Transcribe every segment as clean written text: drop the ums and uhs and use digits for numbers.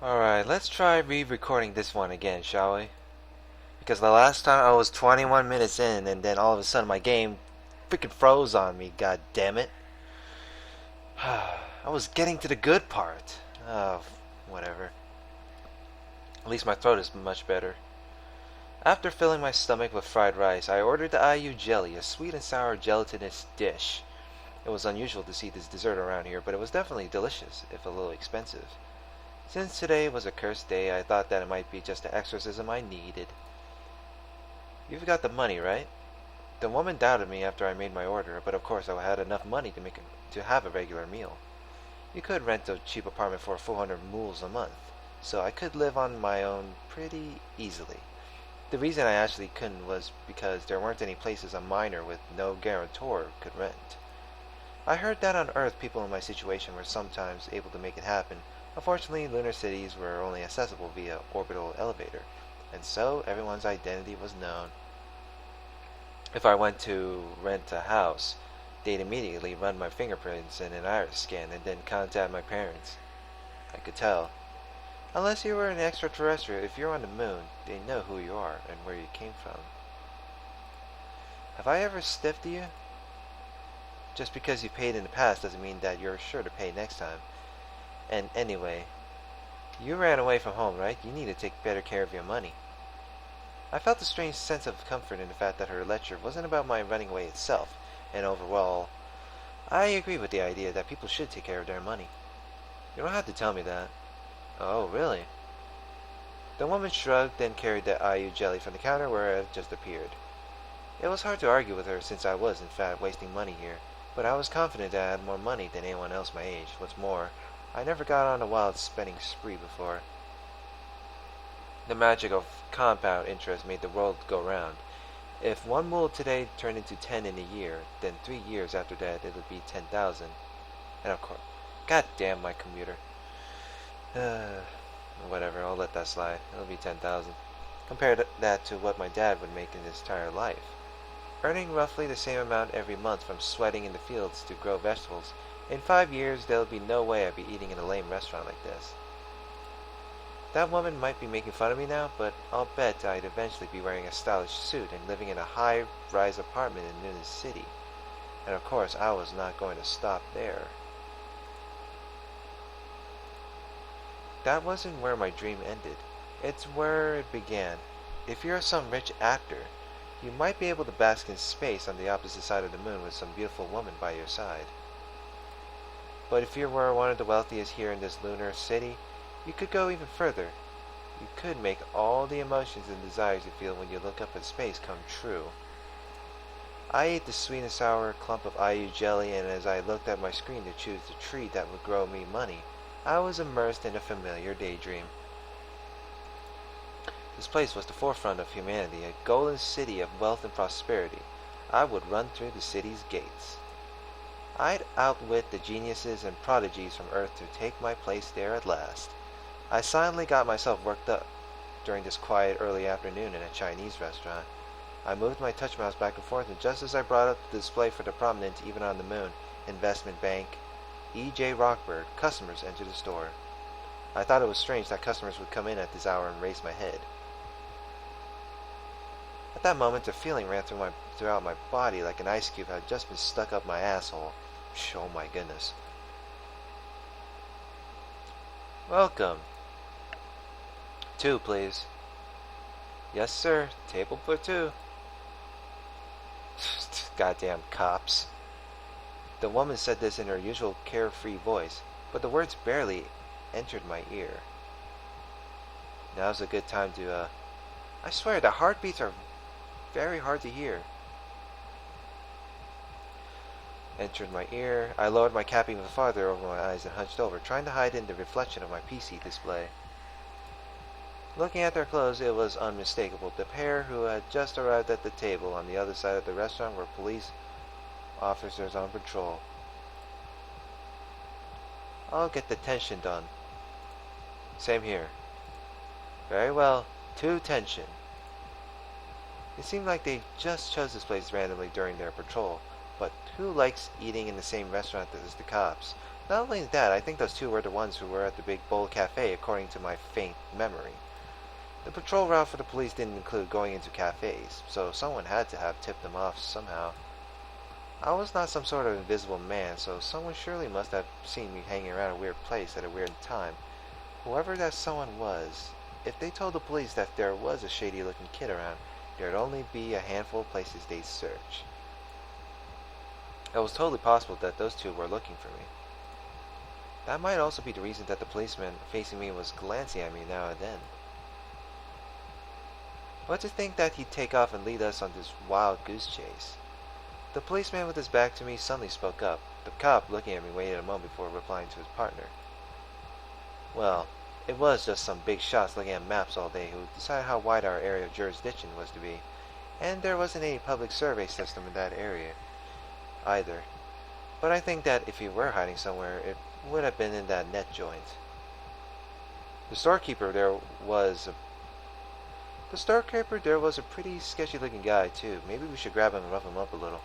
Alright, let's try re-recording this one again, shall we? Because the last time I was 21 minutes in and then all of a sudden my game freaking froze on me, god damn it. I was getting to the good part. Oh, whatever. At least my throat is much better. After filling my stomach with fried rice, I ordered the IU jelly, a sweet and sour gelatinous dish. It was unusual to see this dessert around here, but it was definitely delicious, if a little expensive. Since today was a cursed day, I thought that it might be just the exorcism I needed. You've got the money, right? The woman doubted me after I made my order, but of course I had enough money to have a regular meal. You could rent a cheap apartment for 400 mules a month, so I could live on my own pretty easily. The reason I actually couldn't was because there weren't any places a minor with no guarantor could rent. I heard that on Earth people in my situation were sometimes able to make it happen. Unfortunately, lunar cities were only accessible via orbital elevator, and so everyone's identity was known. If I went to rent a house, they'd immediately run my fingerprints and an iris scan and then contact my parents. I could tell. Unless you were an extraterrestrial, if you're on the moon, they know who you are and where you came from. Have I ever stiffed you? Just because you paid in the past doesn't mean that you're sure to pay next time. And anyway, you ran away from home, right? You need to take better care of your money. I felt a strange sense of comfort in the fact that her lecture wasn't about my running away itself, and overall, I agree with the idea that people should take care of their money. You don't have to tell me that. Oh, really? The woman shrugged, then carried the IU jelly from the counter where it just appeared. It was hard to argue with her since I was, in fact, wasting money here, but I was confident that I had more money than anyone else my age. What's more, I never got on a wild spending spree before. The magic of compound interest made the world go round. If one mule today turned into 10 in a year, then 3 years after that it would be 10,000. And of course, god damn my computer. Whatever, I'll let that slide. It'll be 10,000. Compare that to what my dad would make in his entire life. Earning roughly the same amount every month from sweating in the fields to grow vegetables, in 5 years there'll be no way I'd be eating in a lame restaurant like this. That woman might be making fun of me now, but I'll bet I'd eventually be wearing a stylish suit and living in a high-rise apartment in New City. And of course, I was not going to stop there. That wasn't where my dream ended. It's where it began. If you're some rich actor, you might be able to bask in space on the opposite side of the moon with some beautiful woman by your side. But if you were one of the wealthiest here in this lunar city, you could go even further. You could make all the emotions and desires you feel when you look up at space come true. I ate the sweet and sour clump of IU jelly, and as I looked at my screen to choose the treat that would grow me money, I was immersed in a familiar daydream. This place was the forefront of humanity, a golden city of wealth and prosperity. I would run through the city's gates. I'd outwit the geniuses and prodigies from Earth to take my place there at last. I silently got myself worked up during this quiet early afternoon in a Chinese restaurant. I moved my touch mouse back and forth, and just as I brought up the display for the prominent Even on the Moon investment bank, E.J. Rockbird, customers entered the store. I thought it was strange that customers would come in at this hour and raise my head. At that moment, a feeling ran throughout my body like an ice cube had just been stuck up my asshole. Oh my goodness. Welcome. 2, please. Yes, sir. Table for 2. Goddamn cops. The woman said this in her usual carefree voice, but the words barely entered my ear. Now's a good time to, I swear, the heartbeats are very hard to hear. Entered my ear. I lowered my cap even farther over my eyes and hunched over, trying to hide in the reflection of my PC display. Looking at their clothes, it was unmistakable. The pair who had just arrived at the table on the other side of the restaurant were police officers on patrol. I'll get the tension done. Same here. Very well. 2 tension. It seemed like they just chose this place randomly during their patrol, but who likes eating in the same restaurant as the cops? Not only that, I think those two were the ones who were at the Big Bowl Cafe, according to my faint memory. The patrol route for the police didn't include going into cafes, so someone had to have tipped them off somehow. I was not some sort of invisible man, so someone surely must have seen me hanging around a weird place at a weird time. Whoever that someone was, if they told the police that there was a shady-looking kid around, there'd only be a handful of places they'd search. It was totally possible that those two were looking for me. That might also be the reason that the policeman facing me was glancing at me now and then. But to think that he'd take off and lead us on this wild goose chase. The policeman with his back to me suddenly spoke up. The cop, looking at me, waited a moment before replying to his partner. Well, it was just some big shots looking at maps all day who decided how wide our area of jurisdiction was to be, and there wasn't any public survey system in that area either. But I think that if he were hiding somewhere, it would have been in that net joint. The storekeeper there was a pretty sketchy looking guy too. Maybe we should grab him and rough him up a little.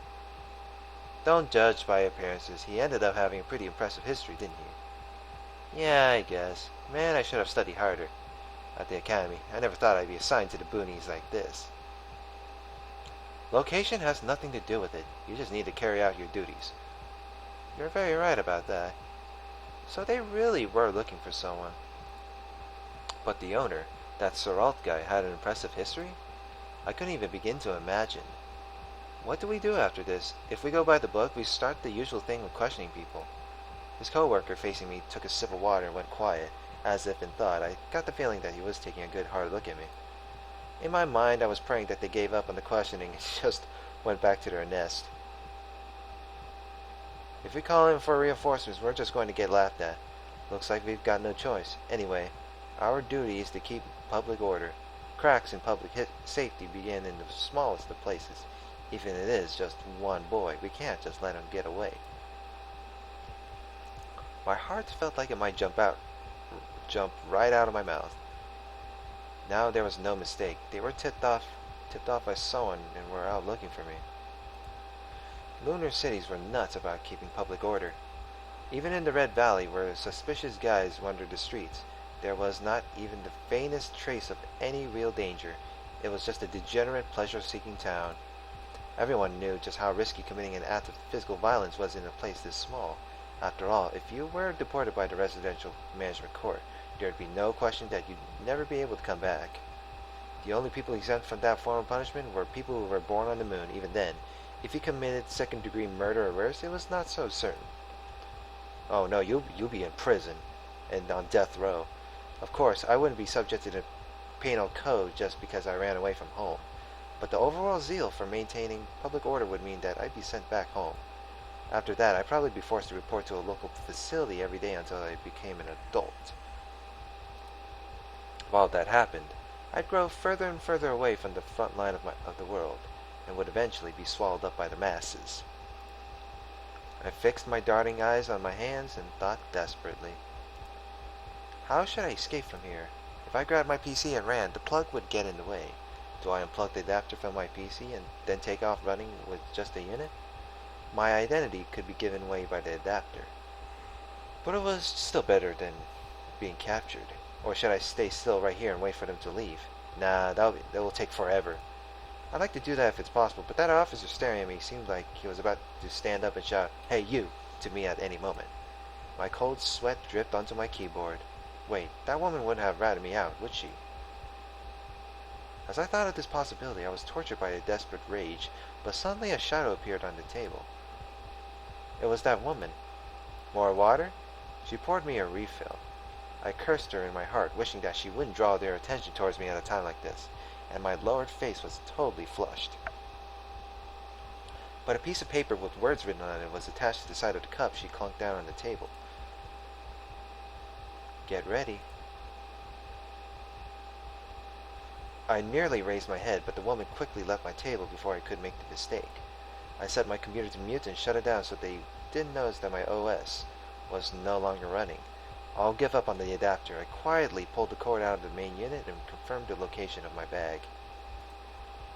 Don't judge by appearances. He ended up having a pretty impressive history, didn't he? Yeah, I guess. Man, I should have studied harder at the academy. I never thought I'd be assigned to the boonies like this. Location has nothing to do with it. You just need to carry out your duties. You're very right about that. So they really were looking for someone. But the owner, that Siralt guy, had an impressive history? I couldn't even begin to imagine. What do we do after this? If we go by the book, we start the usual thing with questioning people. His co-worker facing me took a sip of water and went quiet, as if in thought. I got the feeling that he was taking a good hard look at me. In my mind, I was praying that they gave up on the questioning and just went back to their nest. If we call in for reinforcements, we're just going to get laughed at. Looks like we've got no choice. Anyway, our duty is to keep public order. Cracks in public safety begin in the smallest of places. Even if it is just one boy, we can't just let him get away. My heart felt like it might jump right out of my mouth. Now there was no mistake. They were tipped off by someone and were out looking for me. Lunar cities were nuts about keeping public order. Even in the Red Valley, where suspicious guys wandered the streets, there was not even the faintest trace of any real danger. It was just a degenerate, pleasure-seeking town. Everyone knew just how risky committing an act of physical violence was in a place this small. After all, if you were deported by the Residential Management Court, there would be no question that you'd never be able to come back. The only people exempt from that form of punishment were people who were born on the moon. Even then, if you committed second-degree murder or worse, it was not so certain. Oh no, you'll be in prison and on death row. Of course, I wouldn't be subject to the penal code just because I ran away from home. But the overall zeal for maintaining public order would mean that I'd be sent back home. After that, I'd probably be forced to report to a local facility every day until I became an adult. While that happened, I'd grow further and further away from the front line of the world, and would eventually be swallowed up by the masses. I fixed my darting eyes on my hands and thought desperately. How should I escape from here? If I grabbed my PC and ran, the plug would get in the way. Do I unplug the adapter from my PC and then take off running with just a unit? My identity could be given away by the adapter. But it was still better than being captured. Or should I stay still right here and wait for them to leave? Nah, that will take forever. I'd like to do that if it's possible, but that officer staring at me seemed like he was about to stand up and shout, "Hey, you!" to me at any moment. My cold sweat dripped onto my keyboard. Wait, that woman wouldn't have ratted me out, would she? As I thought of this possibility, I was tortured by a desperate rage, but suddenly a shadow appeared on the table. It was that woman. More water? She poured me a refill. I cursed her in my heart, wishing that she wouldn't draw their attention towards me at a time like this, and my lowered face was totally flushed. But a piece of paper with words written on it was attached to the side of the cup she clunked down on the table. Get ready. I nearly raised my head, but the woman quickly left my table before I could make the mistake. I set my computer to mute and shut it down so they didn't notice that my OS was no longer running. I'll give up on the adapter. I quietly pulled the cord out of the main unit and confirmed the location of my bag.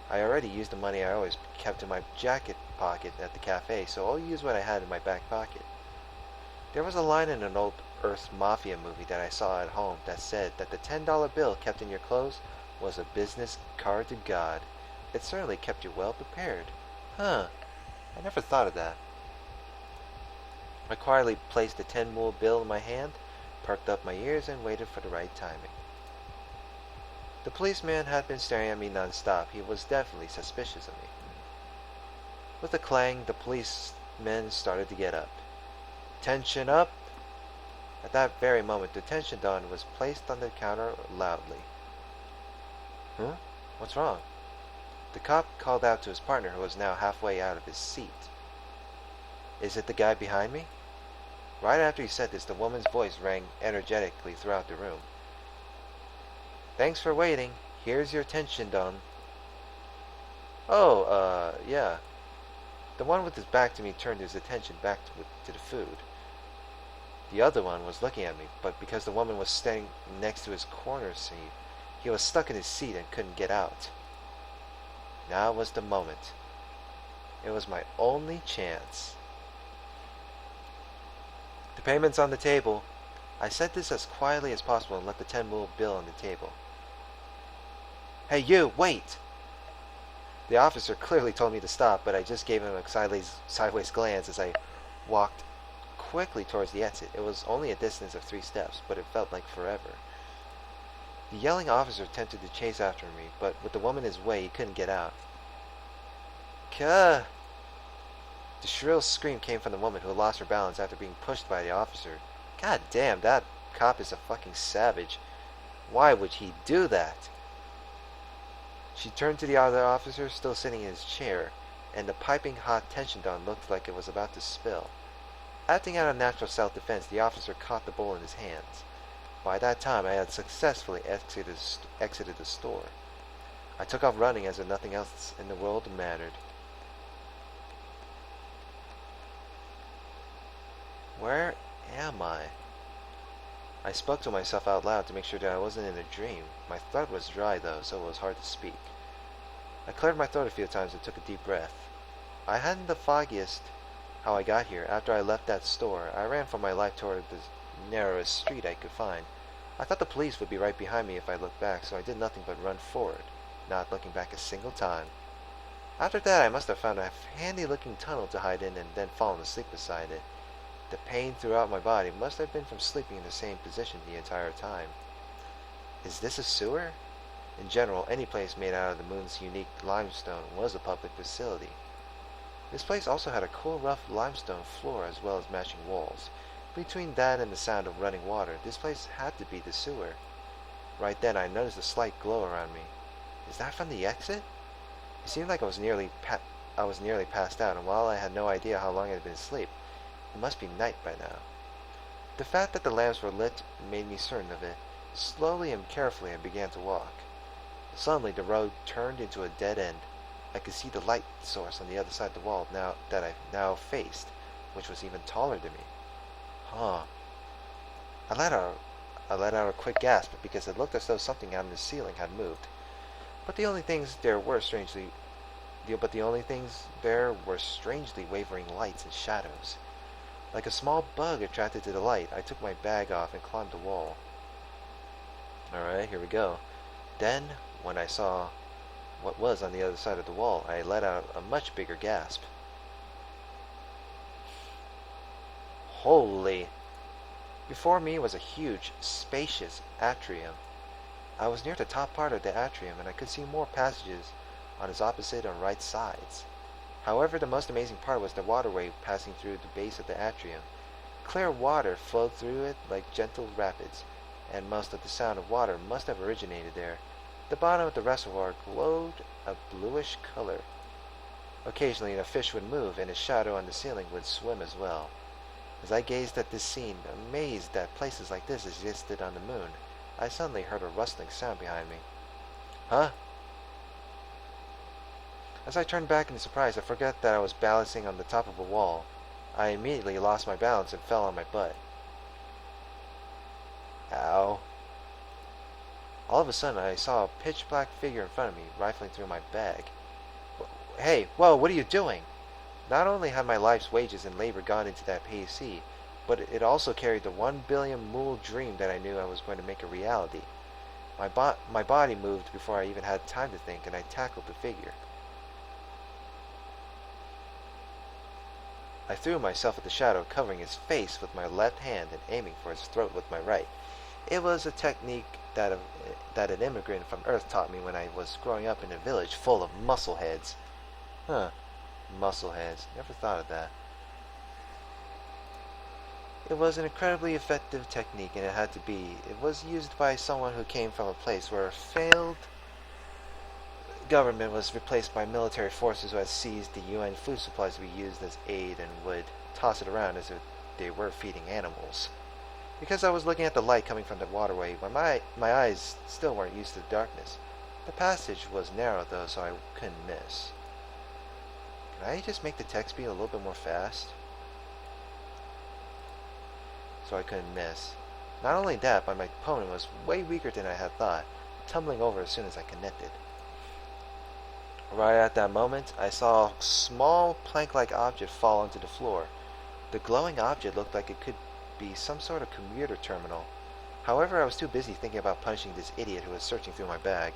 I already used the money I always kept in my jacket pocket at the cafe, so I'll use what I had in my back pocket. There was a line in an old Earth Mafia movie that I saw at home that said that the $10 bill kept in your clothes was a business card to God. It certainly kept you well prepared. Huh, I never thought of that. I quietly placed the 10 mule bill in my hand, perked up my ears, and waited for the right timing. The policeman had been staring at me non-stop. He was definitely suspicious of me. With a clang, the policemen started to get up. Tension up! At that very moment, the tension gun was placed on the counter loudly. Huh? What's wrong? The cop called out to his partner, who was now halfway out of his seat. Is it the guy behind me? Right after he said this, the woman's voice rang energetically throughout the room. Thanks for waiting. Here's your tension gun. Oh, yeah. The one with his back to me turned his attention back to the food. The other one was looking at me, but because the woman was standing next to his corner seat, he was stuck in his seat and couldn't get out. Now was the moment. It was my only chance. The payment's on the table. I said this as quietly as possible and left the 10 mule bill on the table. Hey you, wait! The officer clearly told me to stop, but I just gave him a sideways glance as I walked quickly towards the exit. It was only a distance of 3 steps, but it felt like forever. The yelling officer attempted to chase after me, but with the woman in his way, he couldn't get out. Kuh! The shrill scream came from the woman, who lost her balance after being pushed by the officer. God damn, that cop is a fucking savage. Why would he do that? She turned to the other officer, still sitting in his chair, and the piping hot tension gun looked like it was about to spill. Acting out of natural self-defense, the officer caught the bowl in his hands. By that time, I had successfully exited the store. I took off running as if nothing else in the world mattered. Where am I? I spoke to myself out loud to make sure that I wasn't in a dream. My throat was dry, though, so it was hard to speak. I cleared my throat a few times and took a deep breath. I hadn't the foggiest how I got here. After I left that store, I ran for my life toward the narrowest street I could find. I thought the police would be right behind me if I looked back, so I did nothing but run forward, not looking back a single time. After that, I must have found a handy-looking tunnel to hide in and then fallen asleep beside it. The pain throughout my body must have been from sleeping in the same position the entire time. Is this a sewer? In general, any place made out of the moon's unique limestone was a public facility. This place also had a cool, rough limestone floor as well as matching walls. Between that and the sound of running water, this place had to be the sewer. Right then, I noticed a slight glow around me. Is that from the exit? It seemed like I was nearly passed out, and while I had no idea how long I had been asleep, it must be night by now. The fact that the lamps were lit made me certain of it. Slowly and carefully, I began to walk. Suddenly, the road turned into a dead end. I could see the light source on the other side of the wall that I now faced, which was even taller than me. Huh. I let out a quick gasp because it looked as though something on the ceiling had moved. But the only things there were strangely wavering lights and shadows. Like a small bug attracted to the light, I took my bag off and climbed the wall. Alright, here we go. Then, when I saw what was on the other side of the wall, I let out a much bigger gasp. Holy! Before me was a huge, spacious atrium. I was near the top part of the atrium, and I could see more passages on its opposite and right sides. However, the most amazing part was the waterway passing through the base of the atrium. Clear water flowed through it like gentle rapids, and most of the sound of water must have originated there. The bottom of the reservoir glowed a bluish color. Occasionally, a fish would move, and a shadow on the ceiling would swim as well. As I gazed at this scene, amazed that places like this existed on the moon, I suddenly heard a rustling sound behind me. Huh? As I turned back in surprise, I forgot that I was balancing on the top of a wall. I immediately lost my balance and fell on my butt. Ow. All of a sudden, I saw a pitch-black figure in front of me, rifling through my bag. Hey, whoa, what are you doing? Not only had my life's wages and labor gone into that payee, but it also carried the 1 billion mule dream that I knew I was going to make a reality. My body moved before I even had time to think, and I tackled the figure. I threw myself at the shadow, covering his face with my left hand and aiming for his throat with my right. It was a technique that an immigrant from Earth taught me when I was growing up in a village full of muscleheads. Huh, muscleheads. Never thought of that. It was an incredibly effective technique, and it had to be. It was used by someone who came from a place where a failed government was replaced by military forces who had seized the UN food supplies to be used as aid and would toss it around as if they were feeding animals. Because I was looking at the light coming from the waterway, my eyes still weren't used to the darkness. The passage was narrow though, so I couldn't miss. Can I just make the text speed a little bit more fast? So I couldn't miss. Not only that, but my opponent was way weaker than I had thought, tumbling over as soon as I connected. Right at that moment, I saw a small plank-like object fall onto the floor. The glowing object looked like it could be some sort of computer terminal. However, I was too busy thinking about punishing this idiot who was searching through my bag.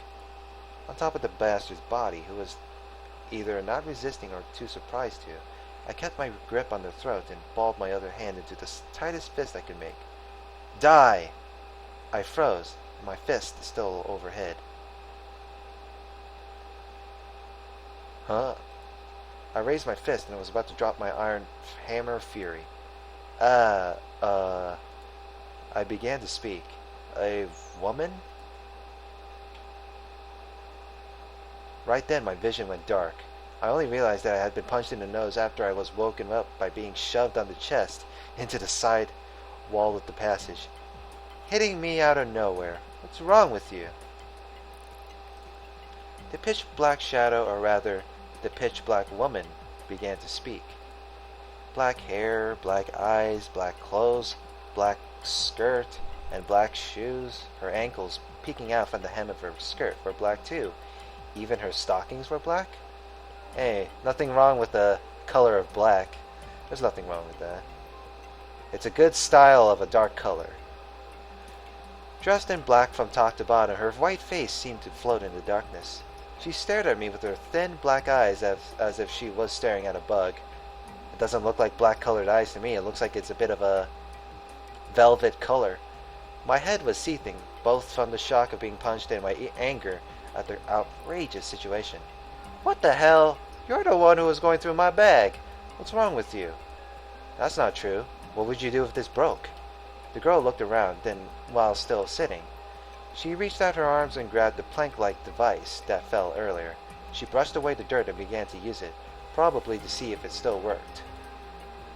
On top of the bastard's body, who was either not resisting or too surprised to, I kept my grip on the throat and balled my other hand into the tightest fist I could make. Die! I froze, my fist still overhead. Huh? I raised my fist and was about to drop my iron hammer of fury. I began to speak. A woman? Right then my vision went dark. I only realized that I had been punched in the nose after I was woken up by being shoved on the chest into the side wall of the passage, hitting me out of nowhere. What's wrong with you? The pitch black shadow, or rather, the pitch black woman, began to speak. Black hair, black eyes, black clothes, black skirt, and black shoes. Her ankles peeking out from the hem of her skirt were black too. Even her stockings were black? Hey, nothing wrong with the color of black. There's nothing wrong with that. It's a good style of a dark color. Dressed in black from top to bottom, her white face seemed to float in the darkness. She stared at me with her thin black eyes as if she was staring at a bug. It doesn't look like black-colored eyes to me. It looks like it's a bit of a velvet color. My head was seething, both from the shock of being punched and my anger at the outrageous situation. What the hell? You're the one who was going through my bag. What's wrong with you? That's not true. What would you do if this broke? The girl looked around, then, while still sitting, she reached out her arms and grabbed the plank-like device that fell earlier. She brushed away the dirt and began to use it, probably to see if it still worked.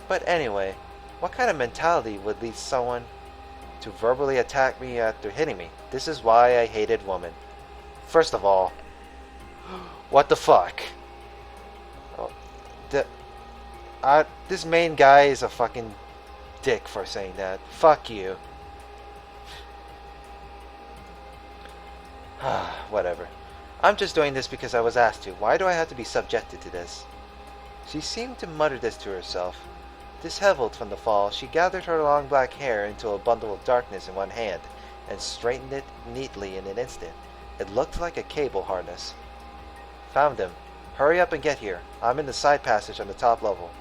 But anyway, what kind of mentality would lead someone to verbally attack me after hitting me? This is why I hated women. First of all, what the fuck? Oh, this main guy is a fucking dick for saying that. Fuck you. Whatever. I'm just doing this because I was asked to. Why do I have to be subjected to this? She seemed to mutter this to herself. Disheveled from the fall, she gathered her long black hair into a bundle of darkness in one hand and straightened it neatly in an instant. It looked like a cable harness. Found him. Hurry up and get here. I'm in the side passage on the top level.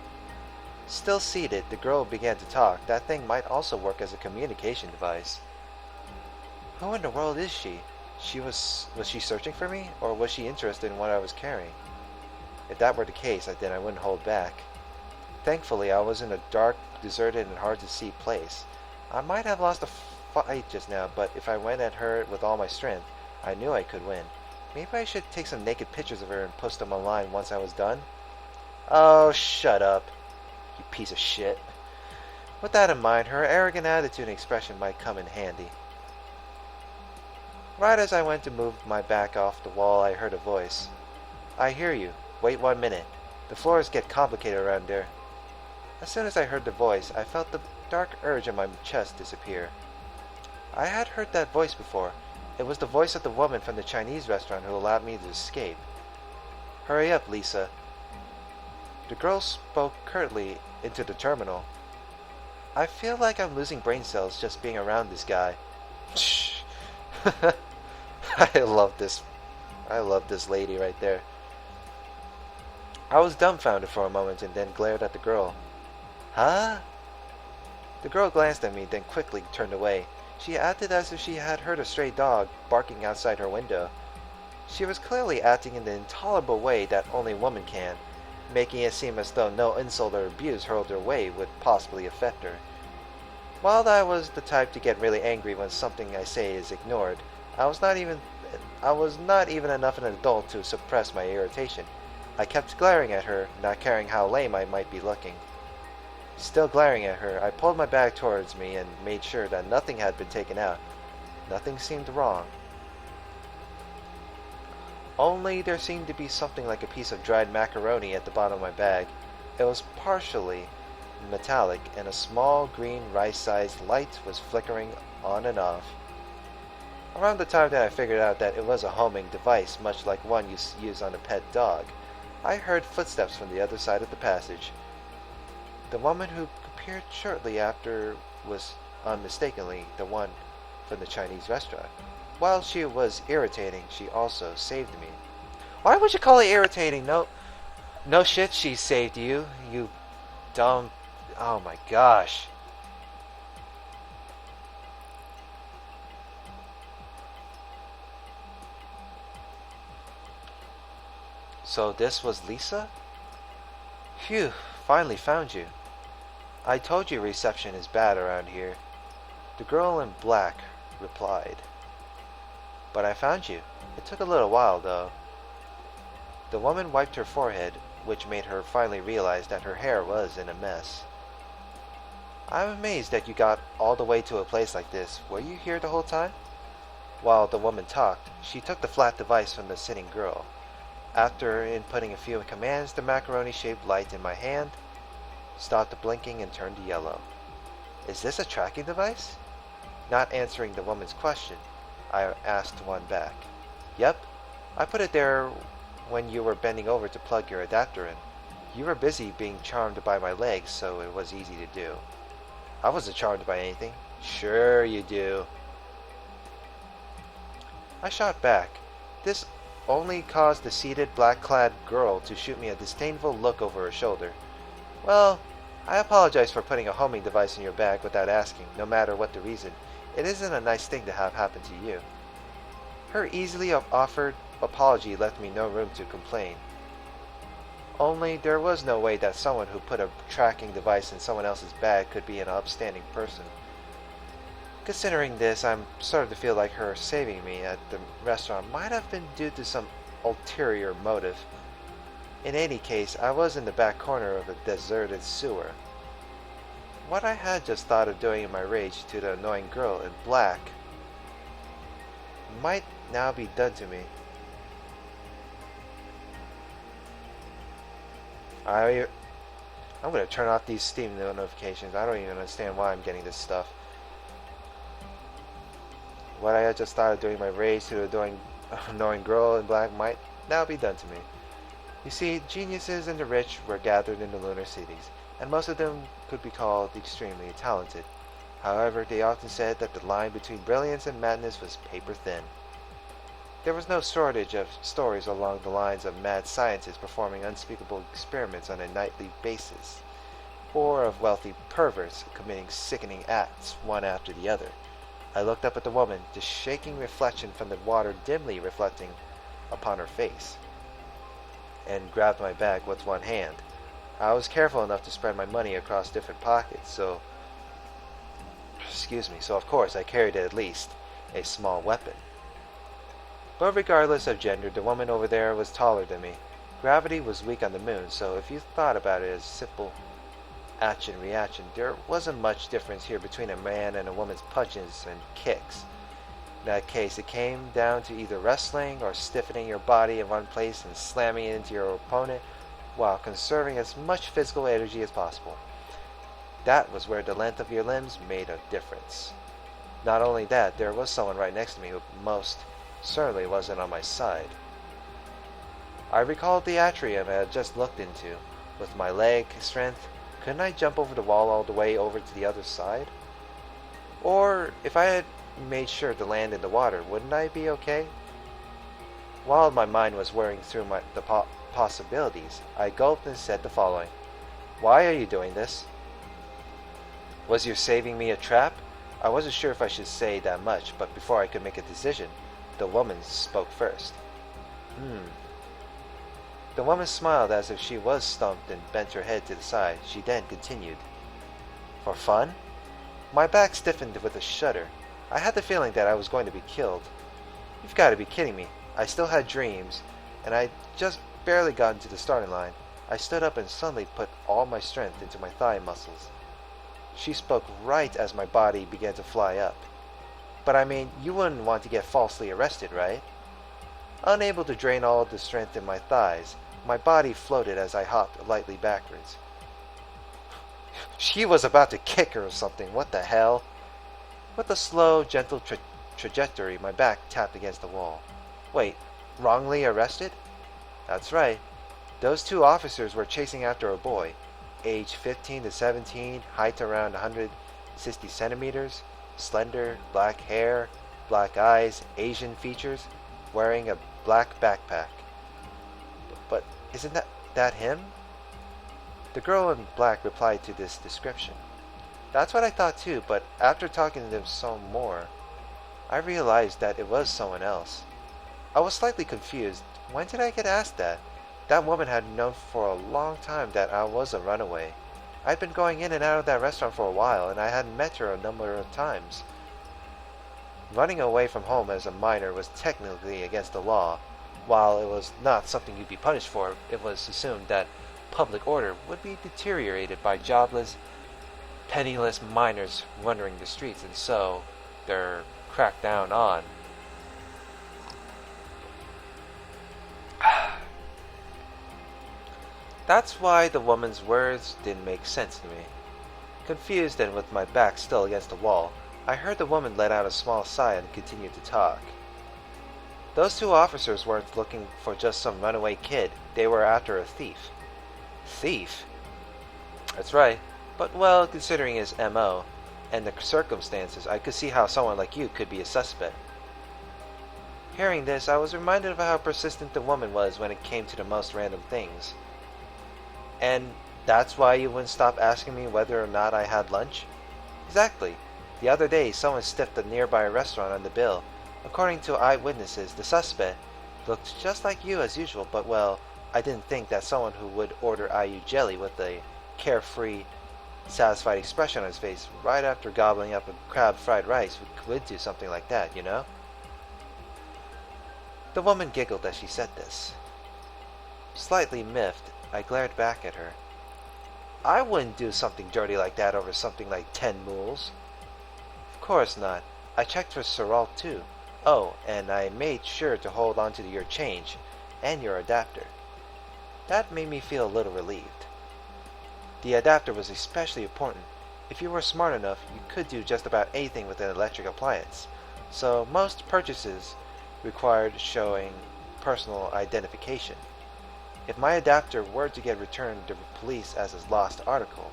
Still seated, the girl began to talk. That thing might also work as a communication device. Who in the world is she? Was she searching for me, or was she interested in what I was carrying? If that were the case, then I wouldn't hold back. Thankfully, I was in a dark, deserted, and hard-to-see place. I might have lost a fight just now, but if I went at her with all my strength, I knew I could win. Maybe I should take some naked pictures of her and post them online once I was done? Oh, shut up, you piece of shit. With that in mind, her arrogant attitude and expression might come in handy. Right as I went to move my back off the wall, I heard a voice. I hear you. Wait 1 minute. The floors get complicated around there. As soon as I heard the voice, I felt the dark urge in my chest disappear. I had heard that voice before. It was the voice of the woman from the Chinese restaurant who allowed me to escape. Hurry up, Lisa. The girl spoke curtly into the terminal. I feel like I'm losing brain cells just being around this guy. I love this. I love this lady right there. I was dumbfounded for a moment and then glared at the girl. Huh? The girl glanced at me, then quickly turned away. She acted as if she had heard a stray dog barking outside her window. She was clearly acting in the intolerable way that only a woman can, making it seem as though no insult or abuse hurled her way would possibly affect her. While I was the type to get really angry when something I say is ignored, I was not even enough an adult to suppress my irritation. I kept glaring at her, not caring how lame I might be looking. Still glaring at her, I pulled my bag towards me and made sure that nothing had been taken out. Nothing seemed wrong. Only there seemed to be something like a piece of dried macaroni at the bottom of my bag. It was partially metallic, and a small green rice-sized light was flickering on and off. Around the time that I figured out that it was a homing device, much like one you use on a pet dog, I heard footsteps from the other side of the passage. The woman who appeared shortly after was unmistakably the one from the Chinese restaurant. While she was irritating, she also saved me. Why would you call it irritating? No shit, she saved you. You dumb... Oh my gosh. So this was Lisa? Phew, finally found you. I told you reception is bad around here. The girl in black replied. But I found you. It took a little while, though. The woman wiped her forehead, which made her finally realize that her hair was in a mess. I'm amazed that you got all the way to a place like this. Were you here the whole time? While the woman talked, she took the flat device from the sitting girl. After inputting a few commands, the macaroni-shaped light in my hand stopped blinking and turned yellow. Is this a tracking device? Not answering the woman's question, I asked one back. Yep, I put it there when you were bending over to plug your adapter in. You were busy being charmed by my legs, so it was easy to do. I wasn't charmed by anything. Sure you do. I shot back. This only caused the seated, black-clad girl to shoot me a disdainful look over her shoulder. Well, I apologize for putting a homing device in your bag without asking, no matter what the reason. It isn't a nice thing to have happen to you. Her easily offered apology left me no room to complain. Only there was no way that someone who put a tracking device in someone else's bag could be an upstanding person. Considering this, I'm starting to feel like her saving me at the restaurant might have been due to some ulterior motive. In any case, I was in the back corner of a deserted sewer. What I had just thought of doing in my rage to the annoying girl in black might now be done to me. I'm going to turn off these Steam notifications. I don't even understand why I'm getting this stuff. What I had just thought of doing my rage to the annoying girl in black might now be done to me. You see, geniuses and the rich were gathered in the lunar cities, and most of them could be called extremely talented. However, they often said that the line between brilliance and madness was paper thin. There was no shortage of stories along the lines of mad scientists performing unspeakable experiments on a nightly basis, or of wealthy perverts committing sickening acts one after the other. I looked up at the woman, the shaking reflection from the water dimly reflecting upon her face, and grabbed my bag with one hand. I was careful enough to spread my money across different pockets, so of course I carried at least a small weapon. But regardless of gender, the woman over there was taller than me. Gravity was weak on the moon, so if you thought about it as simple action-reaction, there wasn't much difference here between a man and a woman's punches and kicks. In that case, it came down to either wrestling or stiffening your body in one place and slamming it into your opponent while conserving as much physical energy as possible. That was where the length of your limbs made a difference. Not only that, there was someone right next to me who most certainly wasn't on my side. I recalled the atrium I had just looked into. With my leg strength, couldn't I jump over the wall all the way over to the other side? Or if I had made sure to land in the water, wouldn't I be okay? While my mind was whirring through the possibilities, I gulped and said the following. Why are you doing this? Was your saving me a trap? I wasn't sure if I should say that much, but before I could make a decision, the woman spoke first. The woman smiled as if she was stumped and bent her head to the side. She then continued. For fun? My back stiffened with a shudder. I had the feeling that I was going to be killed. You've got to be kidding me. I still had dreams, and I'd just barely gotten to the starting line. I stood up and suddenly put all my strength into my thigh muscles. She spoke right as my body began to fly up. But I mean, you wouldn't want to get falsely arrested, right? Unable to drain all of the strength in my thighs, my body floated as I hopped lightly backwards. She was about to kick her or something. What the hell? With a slow, gentle trajectory, my back tapped against the wall. Wait, wrongly arrested? That's right. Those two officers were chasing after a boy, age 15 to 17, height around 160 centimeters, slender, black hair, black eyes, Asian features, wearing a black backpack. But isn't that him? The girl in black replied to this description. That's what I thought too, but after talking to them some more, I realized that it was someone else. I was slightly confused. When did I get asked that? That woman had known for a long time that I was a runaway. I'd been going in and out of that restaurant for a while, and I had met her a number of times. Running away from home as a minor was technically against the law. While it was not something you'd be punished for, it was assumed that public order would be deteriorated by jobless, penniless minors wandering the streets, and so they're cracked down on. That's why the woman's words didn't make sense to me. Confused and with my back still against the wall, I heard the woman let out a small sigh and continued to talk. Those two officers weren't looking for just some runaway kid. They were after a thief. Thief? That's right. But well, considering his M.O. and the circumstances, I could see how someone like you could be a suspect. Hearing this, I was reminded of how persistent the woman was when it came to the most random things. And that's why you wouldn't stop asking me whether or not I had lunch? Exactly. The other day, someone stiffed a nearby restaurant on the bill. According to eyewitnesses, the suspect looked just like you as usual, but well, I didn't think that someone who would order IU jelly with a carefree, satisfied expression on his face right after gobbling up a crab fried rice would do something like that, you know? The woman giggled as she said this. Slightly miffed, I glared back at her. I wouldn't do something dirty like that over something like 10 mules. Of course not. I checked for Serault too. Oh, and I made sure to hold on to your change and your adapter. That made me feel a little relieved. The adapter was especially important. If you were smart enough, you could do just about anything with an electric appliance, so most purchases required showing personal identification. If my adapter were to get returned to the police as a lost article,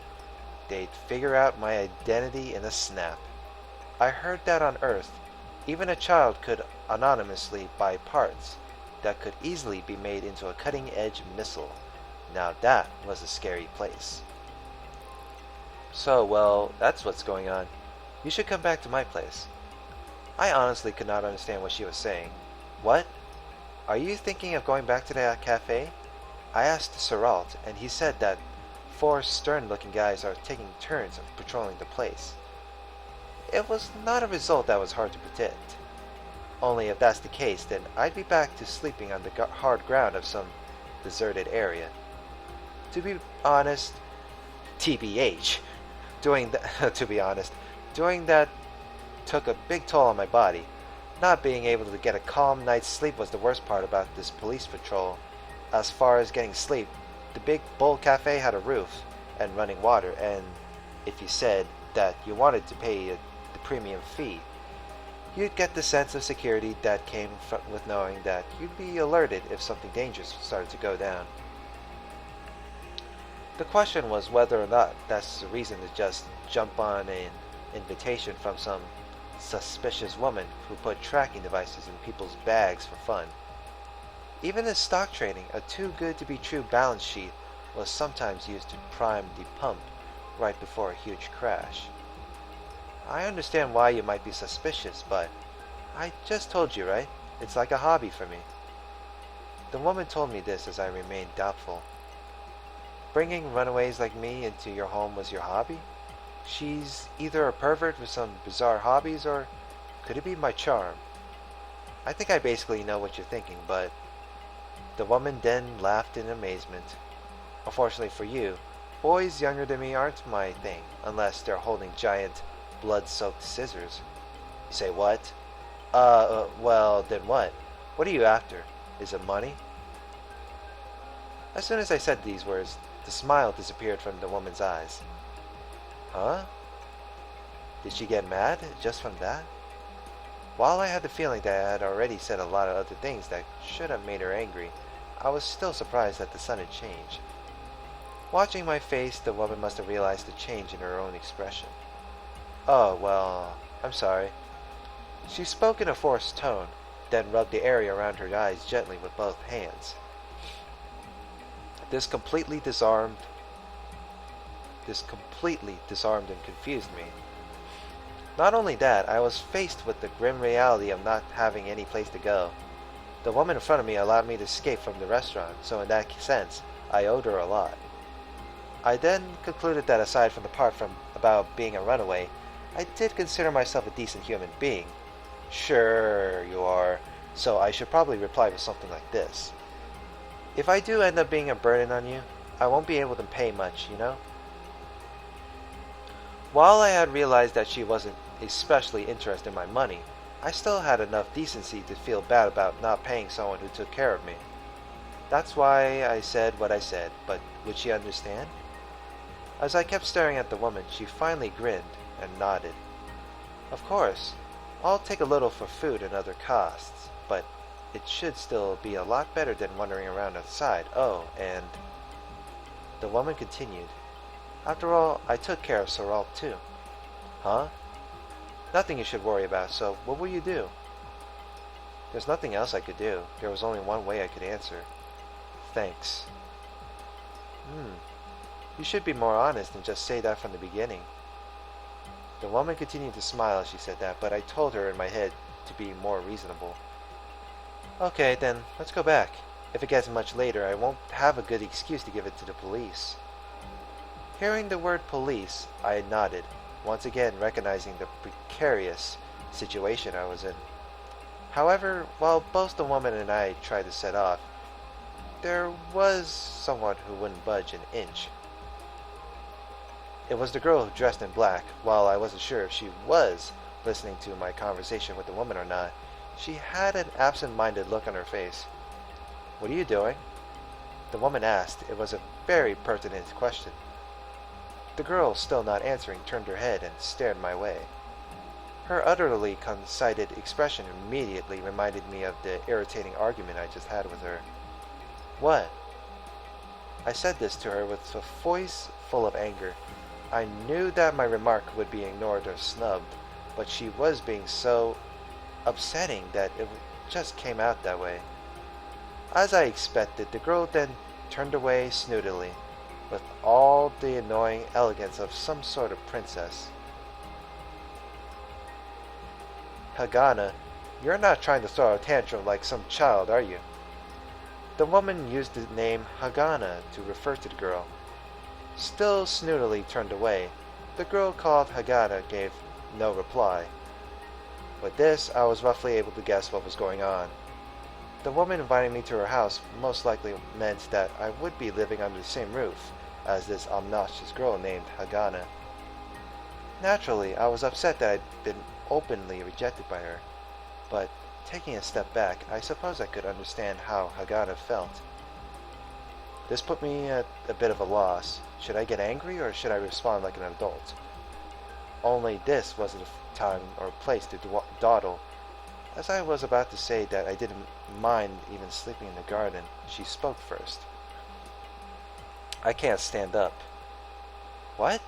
they'd figure out my identity in a snap. I heard that on Earth, even a child could anonymously buy parts that could easily be made into a cutting-edge missile. Now that was a scary place. So, well, that's what's going on. You should come back to my place. I honestly could not understand what she was saying. What? Are you thinking of going back to that cafe? I asked Serault, and he said that 4 stern-looking guys are taking turns of patrolling the place. It was not a result that was hard to predict. Only if that's the case, then I'd be back to sleeping on the hard ground of some deserted area. To be honest, TBH, doing that took a big toll on my body. Not being able to get a calm night's sleep was the worst part about this police patrol. As far as getting sleep, the Big Bull Cafe had a roof and running water, and if you said that you wanted to pay the premium fee, you'd get the sense of security that came with knowing that you'd be alerted if something dangerous started to go down. The question was whether or not that's the reason to just jump on an invitation from some suspicious woman who put tracking devices in people's bags for fun. Even in stock trading, a too good to be true balance sheet was sometimes used to prime the pump right before a huge crash. I understand why you might be suspicious, but I just told you, right? It's like a hobby for me. The woman told me this as I remained doubtful. Bringing runaways like me into your home was your hobby? She's either a pervert with some bizarre hobbies, or could it be my charm? I think I basically know what you're thinking, but... The woman then laughed in amazement. Unfortunately for you, boys younger than me aren't my thing, unless they're holding giant, blood-soaked scissors. You say what? Well, then what? What are you after? Is it money? As soon as I said these words, the smile disappeared from the woman's eyes. Huh? Did she get mad just from that? While I had the feeling that I had already said a lot of other things that should have made her angry, I was still surprised that the sudden change. Watching my face, the woman must have realized the change in her own expression. Oh, well, I'm sorry. She spoke in a forced tone, then rubbed the area around her eyes gently with both hands. This completely disarmed and confused me. Not only that, I was faced with the grim reality of not having any place to go. The woman in front of me allowed me to escape from the restaurant, so in that sense, I owed her a lot. I then concluded that aside from the part about being a runaway, I did consider myself a decent human being. Sure, you are, so I should probably reply with something like this. If I do end up being a burden on you, I won't be able to pay much, you know? While I had realized that she wasn't especially interested in my money, I still had enough decency to feel bad about not paying someone who took care of me. That's why I said what I said, but would she understand? As I kept staring at the woman, she finally grinned and nodded. Of course, I'll take a little for food and other costs, but it should still be a lot better than wandering around outside. Oh, and... The woman continued. After all, I took care of Sorrel too. Huh? Nothing you should worry about, so what will you do? There's nothing else I could do. There was only one way I could answer. Thanks. You should be more honest and just say that from the beginning. The woman continued to smile as she said that, but I told her in my head to be more reasonable. Okay, then, let's go back. If it gets much later, I won't have a good excuse to give it to the police. Hearing the word police, I nodded, once again recognizing the precarious situation I was in. However, while both the woman and I tried to set off, there was someone who wouldn't budge an inch. It was the girl dressed in black. While I wasn't sure if she was listening to my conversation with the woman or not, she had an absent-minded look on her face. What are you doing? The woman asked. It was a very pertinent question. The girl, still not answering, turned her head and stared my way. Her utterly conceited expression immediately reminded me of the irritating argument I just had with her. What? I said this to her with a voice full of anger. I knew that my remark would be ignored or snubbed, but she was being so upsetting that it just came out that way. As I expected, the girl then turned away snootily, with all the annoying elegance of some sort of princess. Hagana, you're not trying to throw a tantrum like some child, are you? The woman used the name Hagana to refer to the girl. Still snootily turned away, the girl called Hagana gave no reply. With this, I was roughly able to guess what was going on. The woman inviting me to her house most likely meant that I would be living under the same roof as this obnoxious girl named Hagana. Naturally, I was upset that I'd been openly rejected by her, but taking a step back, I suppose I could understand how Hagana felt. This put me at a bit of a loss. Should I get angry or should I respond like an adult? Only this wasn't a time or place to dawdle. As I was about to say that I didn't mind even sleeping in the garden, she spoke first. I can't stand up. What?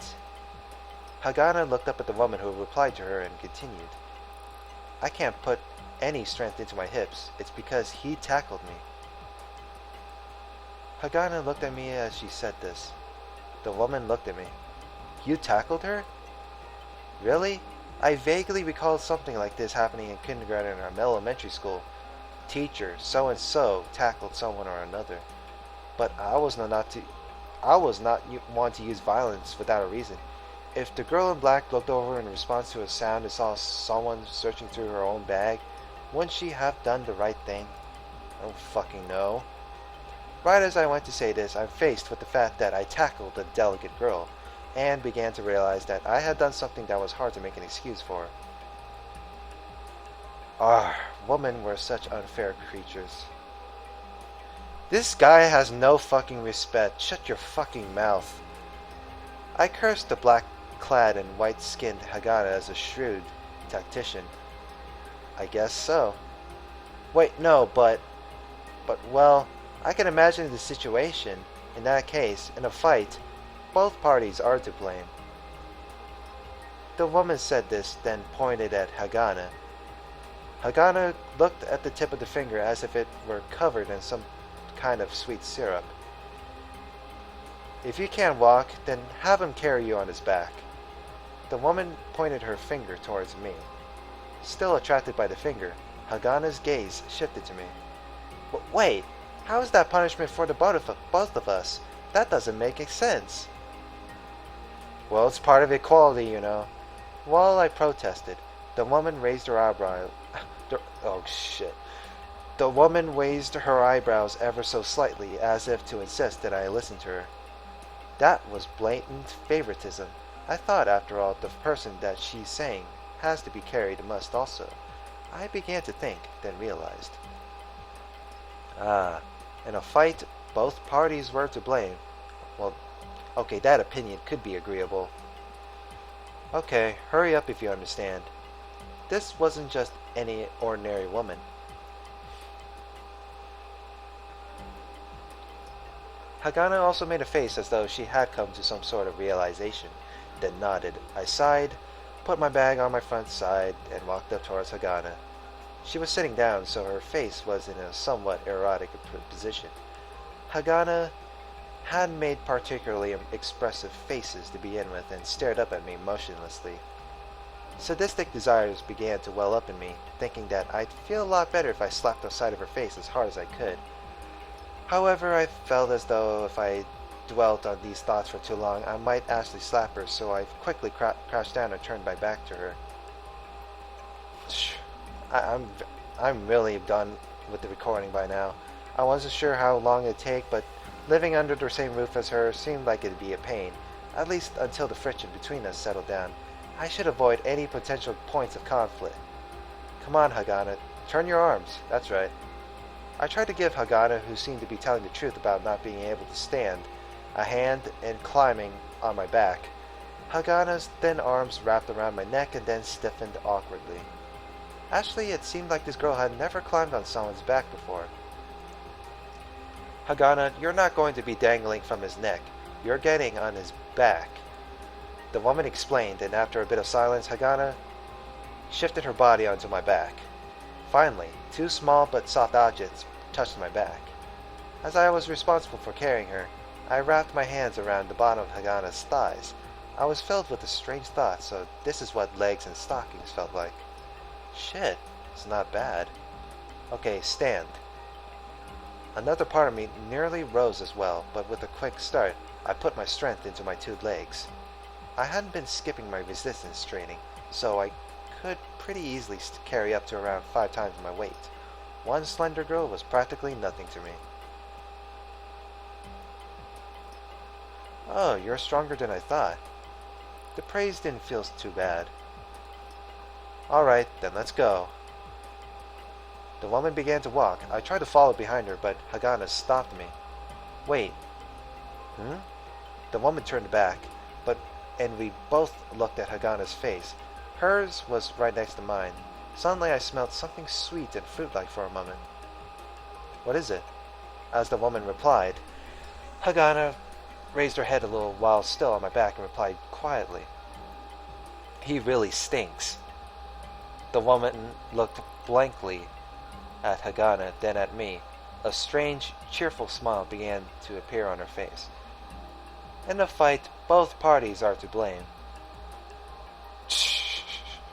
Hagana looked up at the woman who replied to her and continued. I can't put any strength into my hips. It's because he tackled me. Hagana looked at me as she said this. The woman looked at me. You tackled her? Really? I vaguely recalled something like this happening in kindergarten or elementary school. Teacher, so-and-so tackled someone or another. But I was not one to use violence without a reason. If the girl in black looked over in response to a sound and saw someone searching through her own bag, wouldn't she have done the right thing? I don't fucking know. Right as I went to say this, I'm faced with the fact that I tackled a delicate girl, and began to realize that I had done something that was hard to make an excuse for. Women were such unfair creatures. This guy has no fucking respect. Shut your fucking mouth. I cursed the black-clad and white-skinned Hagana as a shrewd tactician. I guess so. Wait, no, but, well, I can imagine the situation. In that case, in a fight, both parties are to blame. The woman said this, then pointed at Hagana. Hagana looked at the tip of the finger as if it were covered in some kind of sweet syrup. If you can't walk, then have him carry you on his back. The woman pointed her finger towards me. Still attracted by the finger, Hagana's gaze shifted to me. But wait, how is that punishment for the both of us? That doesn't make sense. Well, it's part of equality, you know. While I protested, the woman raised her eyebrow. Oh shit. The woman raised her eyebrows ever so slightly, as if to insist that I listen to her. That was blatant favoritism. I thought, after all, the person that she's saying has to be carried must also. I began to think, then realized. In a fight, both parties were to blame. Well, okay, that opinion could be agreeable. Okay, hurry up if you understand. This wasn't just any ordinary woman. Hagana also made a face as though she had come to some sort of realization, then nodded. I sighed, put my bag on my front side, and walked up towards Hagana. She was sitting down, so her face was in a somewhat erotic position. Hagana had made particularly expressive faces to begin with and stared up at me motionlessly. Sadistic desires began to well up in me, thinking that I'd feel a lot better if I slapped the side of her face as hard as I could. However, I felt as though if I dwelt on these thoughts for too long, I might actually slap her, so I quickly crouched down and turned my back to her. I'm really done with the recording by now. I wasn't sure how long it'd take, but living under the same roof as her seemed like it'd be a pain, at least until the friction between us settled down. I should avoid any potential points of conflict. Come on, Hagana, turn your arms. That's right. I tried to give Hagana, who seemed to be telling the truth about not being able to stand, a hand and climbing on my back. Hagana's thin arms wrapped around my neck and then stiffened awkwardly. Actually, it seemed like this girl had never climbed on someone's back before. Hagana, you're not going to be dangling from his neck. You're getting on his back. The woman explained, and after a bit of silence, Hagana shifted her body onto my back. Finally, two small but soft objects touched my back. As I was responsible for carrying her, I wrapped my hands around the bottom of Hagana's thighs. I was filled with a strange thought, so this is what legs and stockings felt like. Shit, it's not bad. Okay, stand. Another part of me nearly rose as well, but with a quick start, I put my strength into my two legs. I hadn't been skipping my resistance training, so I could pretty easily carry up to around 5 times my weight. One slender girl was practically nothing to me. Oh, you're stronger than I thought. The praise didn't feel too bad. Alright, then let's go. The woman began to walk. I tried to follow behind her, but Hagana stopped me. Wait. The woman turned back, and we both looked at Hagana's face. Hers was right next to mine. Suddenly I smelled something sweet and fruit-like for a moment. What is it? As the woman replied, Hagana raised her head a little while still on my back and replied quietly, "He really stinks." The woman looked blankly at Hagana, then at me. A strange, cheerful smile began to appear on her face. "In a fight, both parties are to blame."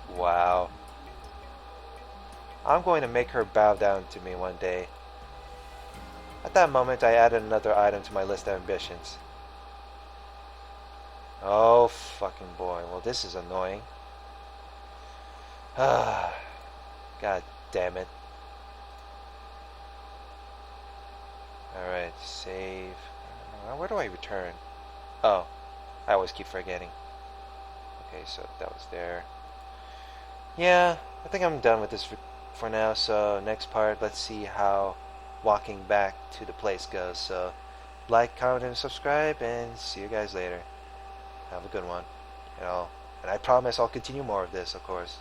Wow. I'm going to make her bow down to me one day. At that moment, I added another item to my list of ambitions. Oh, fucking boy. Well, this is annoying. Ah, God damn it. Alright, save. Where do I return? Oh, I always keep forgetting. Okay, so that was there. Yeah, I think I'm done with this for now. So next part, let's see how walking back to the place goes. So like, comment, and subscribe, and see you guys later. Have a good one. And I promise I'll continue more of this, of course.